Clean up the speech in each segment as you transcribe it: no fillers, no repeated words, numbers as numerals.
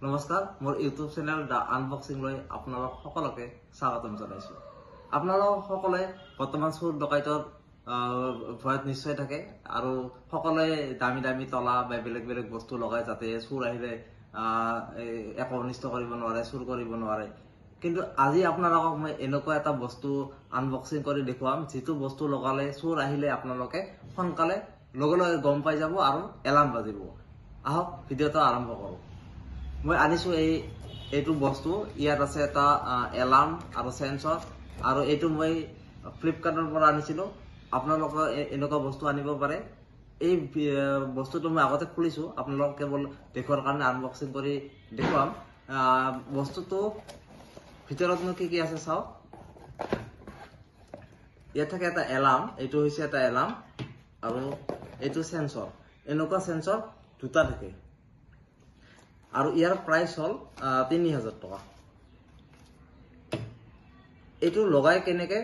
নমস্কাৰ, মোৰ YouTube channel দা unboxing লৈ আপোনালোক সকলোকে স্বাগতম জনাইছো। আপোনালোক সকলে বৰ্তমান চোৰ ডকাইতৰ ভয়ত নিশ্চয় থাকে আৰু সকলোৱে দামী দামী তলা বা বেলেগ বেলেগ বস্তু লগাই যাতে চোৰ আহিলে একো অনিষ্ট কৰিব নোৱাৰে, চোৰ কৰিব নোৱাৰে। কিন্তু আজি আপোনালোকক মই এনেকুৱা এটা বস্তু আনবক্সিং কৰি দেখুৱাম যিটো বস্তু লগালে চোৰ আহিলে আপোনালোকে সোনকালে লগে লগে গম পাই যাব আৰু এলাৰ্ম বাজিব। আহক ভিডিঅ'টো আৰম্ভ কৰো। মই আনিছো এইটো বস্তু। ইয়াত আছে এটা এলাৰ্ম আৰু সেন্সৰ, আৰু এইটো মই ফ্লিপকাৰ্টৰ পৰা আনিছিলো। আপোনালোকে এনেকুৱা বস্তু আনিব পাৰে। এই বস্তুটো মই আগতে খুলিছো, আপোনালোক কেৱল দেখুৱাৰ কাৰণে আনবক্সিং কৰি দেখুৱাম। বস্তুটো ভিতৰতনো কি আছে চাওক। ইয়াত থাকে এটা এলাৰ্ম, এইটো হৈছে এটা এলাৰ্ম, আৰু এইটো সেন্সৰ। এনেকুৱা সেন্সৰ দুটা থাকে আৰু ইয়াৰ প্ৰাইচ হল 3000 টকা। এইটো লগাই কেনেকে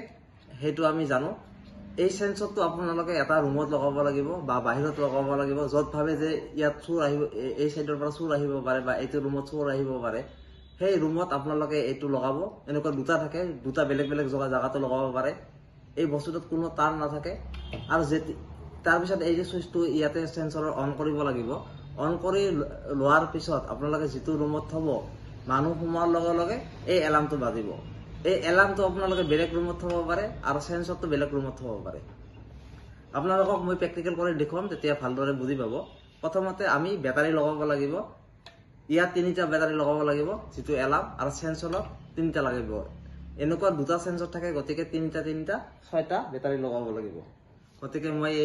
সেইটো আমি জানো। এই সেন্সৰটো আপোনালোকে এটা ৰুমত লগাব লাগিব বা বাহিৰত লগাব লাগিব, য'ত ভাবে যে ইয়াত চোৰ আহিব, এই সাইডৰ পৰা চোৰ আহিব পাৰে বা এইটো ৰুমত চোৰ আহিব পাৰে, সেই ৰুমত আপোনালোকে এইটো লগাব। এনেকুৱা দুটা থাকে, দুটা বেলেগ বেলেগ জাগাতো লগাব পাৰে। এই বস্তুটোত কোনো তাৰ নাথাকে। আৰু তাৰপিছত এই যে সুইচটো ইয়াতে সেন্সৰৰ অন কৰিব লাগিব। অন কৰি লোৱাৰ পিছত আপোনালোকে যিটো ৰুমত থব, মানুহ সোমোৱাৰ লগে লগে এই এলাৰ্মটো বাজিব। এই এলাৰ্মটো আপোনালোকে বেলেগ ৰুমত থব পাৰে আৰু সেন্সৰটো বেলেগ ৰুমত থব পাৰে। আপোনালোকক মই প্ৰেক্টিকেল কৰি দেখুৱাম, তেতিয়া ভালদৰে বুজি পাব। প্ৰথমতে আমি বেটাৰী লগাব লাগিব। ইয়াত 3টা বেটাৰী লগাব লাগিব, যিটো এলাৰ্ম, আৰু সেন্সৰত 3টা লাগিব। এনেকুৱা দুটা সেন্সৰ থাকে, গতিকে 3টা 6টা বেটাৰী লগাব লাগিব। গতিকে মই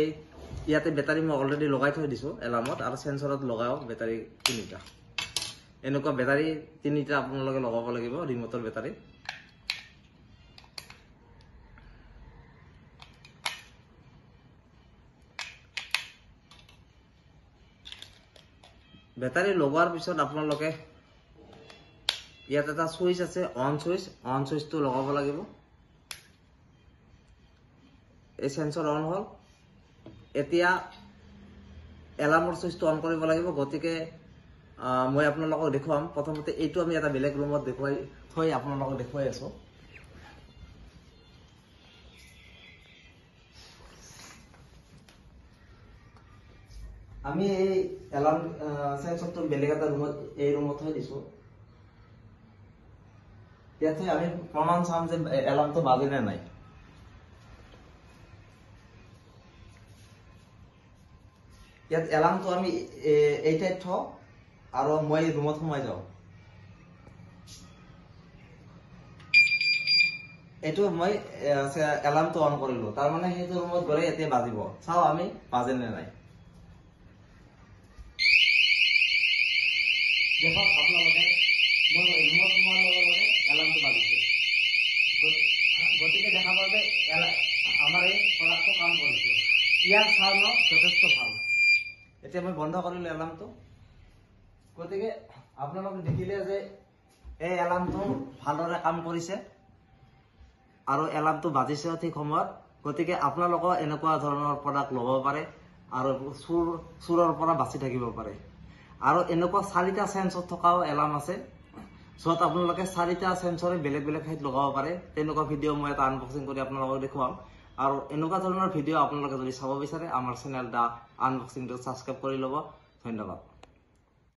ইয়াতে বেটাৰী মই অলৰেডি লগাই থৈ দিছো এলাৰ্মত, আৰু সেন্সৰত লগাও বেটাৰী 3টা। এনেকুৱা বেটাৰী 3টা আপোনালোকে লগাব লাগিব, ৰিমোটৰ বেটাৰী। বেটাৰী লগোৱাৰ পিছত আপোনালোকে ইয়াত এটা সুইচ আছে, অন সুইচটো লগাব লাগিব। এই সেন্সৰ অন হল। এতিয়া এলাৰ্মৰ সুইচটো অন কৰিব লাগিব। গতিকে মই আপোনালোকক দেখুৱাম। প্ৰথমতে এইটো আমি এটা বেলেগ ৰুমত থৈ আপোনালোকক দেখুৱাই আছো। আমি এই এলাৰ্ম সেন্সৰটো বেলেগ এটা ৰুমত, এই ৰুমত থৈ দিছো। ইয়াত থৈ আমি প্ৰমাণ চাম যে এলাৰ্মটো বাজে নে নাই। ইয়াত এলাৰ্মটো আমি এই ঠাইত থওঁ আৰু মই ৰুমত সোমাই যাওঁ। এইটো মই এলাৰ্মটো অন কৰিলো, তাৰমানে সেইটো ৰুমত গলে এতিয়া বাজিব। চাও আমি বাজে নে নাই। দেখক আপোনালোকে, মই ৰুমত সোমোৱাৰ লগে লগে এলাৰ্মটো বাজিছে। গতিকে দেখা পাব যে আমাৰ এই প্ৰডাক্টটো কাম কৰিছে। ইয়াৰ চাউণ্ড যথেষ্ট ভাল। এতিয়া মই বন্ধ কৰিলো এলাৰ্মটো। গতিকে আপোনালোকে দেখিলে যে এই এলাৰ্মটো ভালদৰে কাম কৰিছে আৰু এলাৰ্মটো বাজিছে ঠিক সময়ত। গতিকে আপোনালোকেও এনেকুৱা ধৰণৰ প্ৰডাক্ট ল'ব পাৰে আৰু চোৰৰ পৰা বাচি থাকিব পাৰে। আৰু এনেকুৱা 4টা সেন্সৰ থকাও এলাৰ্ম আছে, য'ত আপোনালোকে 4টা সেন্সৰে বেলেগ বেলেগ ঠাইত লগাব পাৰে। তেনেকুৱা ভিডিঅ' মই এটা আনবক্সিং কৰি আপোনালোকক দেখুৱাম। আৰু এনেকুৱা ধৰণৰ ভিডিঅ' আপোনালোকে যদি চাব বিচাৰে, আমাৰ চেনেল দা আনবক্সিংটো ছাবস্ক্ৰাইব কৰি ল'ব। ধন্যবাদ।